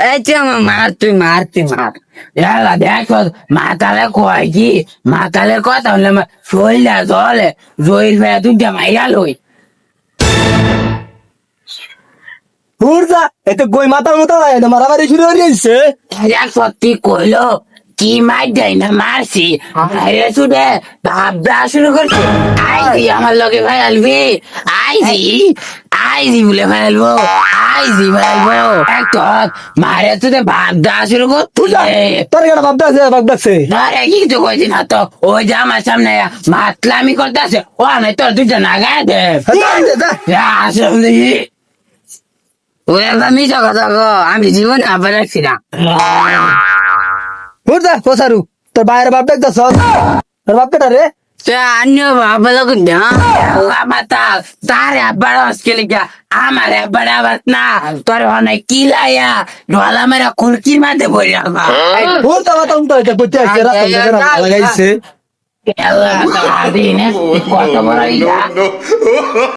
এই যে আমার মার তুই মার তুই মার এলা দেখো মাতালে কয় কি মাতালের কথা হলে আমার শরীরটা জলে জয়ীর ভাইয়া দুইটা মাইরা লই হুরদা এতে গই মাতার মতো লাগে না মারামারি শুরু হয়ে গেছে। এক সত্যি কইলো কি মার দেয় না মারছি আরে শুনে ভাবনা শুরু করছে আইজি আমার লগে ভাই আলবি আইজি আইজি বলে ফেলবো আইজি ফেলবো একটু মারে শুনে ভাবনা শুরু করছে তোর কেন ভাবতেছে আরে কিছু কইছি না তো ওই যে আমার সামনে মাতলামি করতেছে ও আমি তোর দুইটা নাগায় দে আসলে ওই একটা মিশা কথা গো আমি জীবনে আবার রাখছি না হুরদা পোসারু তোর বাইরে বাপ দেখতেছ তোর বাপ কেটা রে আন্য বাবা লোক আমার তার আবার আজকে লিখা আমার আবার আবার না তোর অনেক কিলাইয়া ঢলা মেরা কুলকির মাঝে পড়ে রাখবা হুরদা মাতা উল্টো হইতে করতে আসছে রাস্তা লাগাইছে কত বড় ইয়া